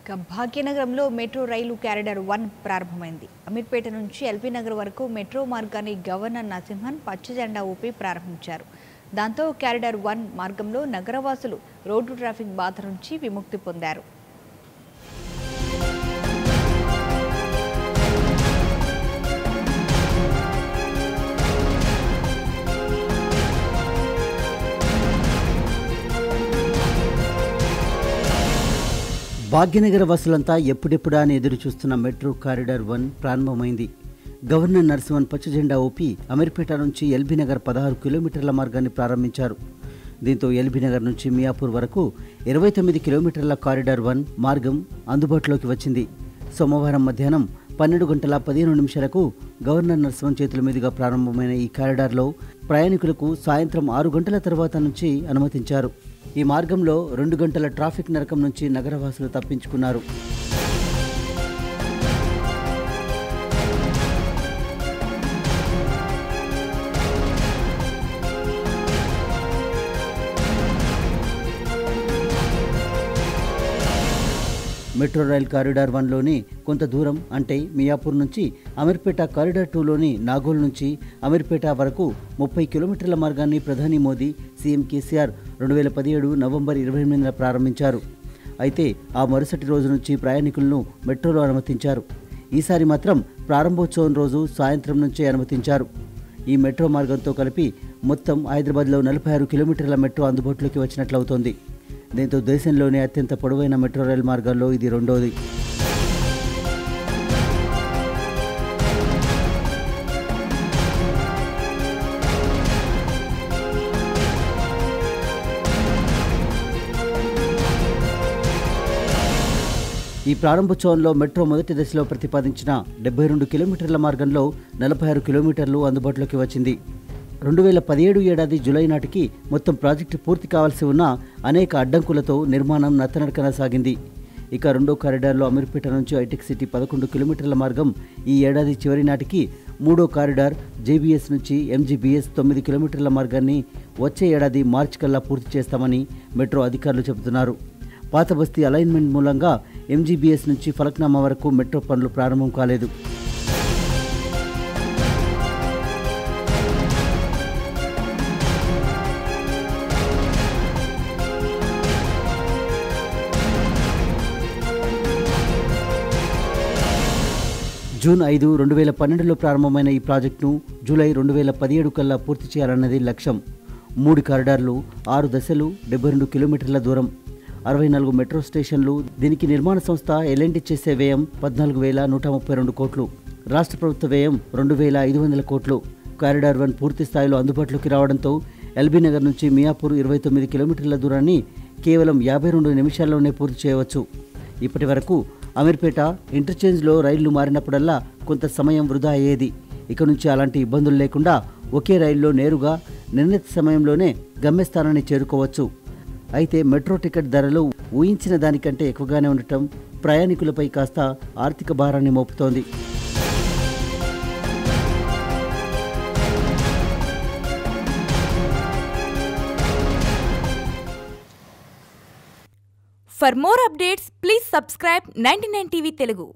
భాగ్యనగరంలో మెట్రో రైలు క్యారిడార్ 1 ప్రారంభమైంది. అమీర్పేట నుంచి ఎల్బీ నగర్ వరకు మెట్రో మార్గాన్ని గవర్నర్ నరసింహన్ పచ్చ జెండా ఊపి ప్రారంభించారు. దాంతో క్యారిడార్ 1 మార్గంలో నగరవాసులు రోడ్డు ట్రాఫిక్ బాధ నుంచి విముక్తి పొందారు. భాగ్యనగర వాసులంతా ఎప్పుడెప్పుడా అని ఎదురు చూస్తున్న మెట్రో కారిడార్ 1 ప్రారంభమైంది. గవర్నర్ నరసింహన్ పచ్చ జెండా ఊపి అమీర్పేట నుంచి ఎల్బీ నగర్ 16 కిలోమీటర్ల మార్గాన్ని ప్రారంభించారు. దీంతో ఎల్బీ నగర్ నుంచి మియాపూర్ వరకు 29 కిలోమీటర్ల కారిడార్ 1 మార్గం అందుబాటులోకి వచ్చింది. సోమవారం మధ్యాహ్నం 12:15 గవర్నర్ నరసింహన్ చేతుల మీదుగా ప్రారంభమైన ఈ కారిడార్లో ప్రయాణికులకు సాయంత్రం 6 గంటల తర్వాత నుంచి అనుమతించారు. ఈ మార్గంలో 2 గంటల ట్రాఫిక్ నరకం నుంచి నగరవాసులు తప్పించుకున్నారు. మెట్రో రైల్ కారిడార్ 1లోని కొంత దూరం అంటే మియాపూర్ నుంచి అమీర్పేట కారిడార్ 2లోని నాగోల్ నుంచి అమీర్పేట వరకు 30 కిలోమీటర్ల మార్గాన్ని ప్రధాని మోదీ, సీఎం కేసీఆర్ 2017 నవంబర్ 28న ప్రారంభించారు. అయితే ఆ మరుసటి రోజు నుంచి ప్రయాణికులను మెట్రోలో అనుమతించారు. ఈసారి మాత్రం ప్రారంభోత్సవం రోజు సాయంత్రం నుంచే అనుమతించారు. ఈ మెట్రో మార్గంతో కలిపి మొత్తం హైదరాబాద్లో 46 కిలోమీటర్ల మెట్రో అందుబాటులోకి వచ్చినట్లవుతోంది. దీంతో దేశంలోనే అత్యంత పొడవైన మెట్రో రైల్ మార్గాల్లో ఇది రెండోది. ఈ ప్రారంభోత్సవంలో మెట్రో మొదటి దశలో ప్రతిపాదించిన 72 కిలోమీటర్ల మార్గంలో 46 కిలోమీటర్లు అందుబాటులోకి వచ్చింది. 2017 ఏడాది జూలై నాటికి మొత్తం ప్రాజెక్టు పూర్తి కావాల్సి ఉన్న అనేక అడ్డంకులతో నిర్మాణం నత్తనడకన సాగింది. ఇక రెండో కారిడార్లో అమీర్పేట నుంచి హైటెక్ సిటీ 11 కిలోమీటర్ల మార్గం ఈ ఏడాది చివరి నాటికి, మూడో కారిడార్ జేబీఎస్ నుంచి ఎంజీబీఎస్ 9 కిలోమీటర్ల మార్గాన్ని వచ్చే ఏడాది మార్చి కల్లా పూర్తి చేస్తామని మెట్రో అధికారులు చెబుతున్నారు. పాత బస్తీ అలైన్మెంట్ మూలంగా ఎంజీబీఎస్ నుంచి ఫలక్నామా వరకు మెట్రో పనులు ప్రారంభం కాలేదు. జూన్ 5, 2012లో ప్రారంభమైన ఈ ప్రాజెక్టును జూలై 2017 కల్లా పూర్తి చేయాలన్నది లక్ష్యం. 3 కారిడార్లు, 6 దశలు, 72 కిలోమీటర్ల దూరం, 64 మెట్రో స్టేషన్లు. దీనికి నిర్మాణ సంస్థ ఎల్ఎన్టీ చేసే వ్యయం 14,132 కోట్లు, రాష్ట్ర ప్రభుత్వ వ్యయం 2,500 కోట్లు. కారిడార్ 1 పూర్తి స్థాయిలో అందుబాటులోకి రావడంతో ఎల్బీ నగర్ నుంచి మియాపూర్ 29 కిలోమీటర్ల దూరాన్ని కేవలం 52 నిమిషాల్లోనే పూర్తి చేయవచ్చు. ఇప్పటి వరకు అమీర్పేట ఇంటర్చేంజ్లో రైళ్లు మారినప్పుడల్లా కొంత సమయం వృధా అయ్యేది. ఇక నుంచి అలాంటి ఇబ్బందులు లేకుండా ఒకే రైల్లో నేరుగా నిర్ణీత సమయంలోనే గమ్యస్థానాన్ని చేరుకోవచ్చు. అయితే మెట్రో టికెట్ ధరలు ఊహించిన దానికంటే ఎక్కువగానే ఉండటం ప్రయాణికులపై కాస్త ఆర్థిక భారాన్ని మోపుతోంది. For more updates, please subscribe 99 TV Telugu.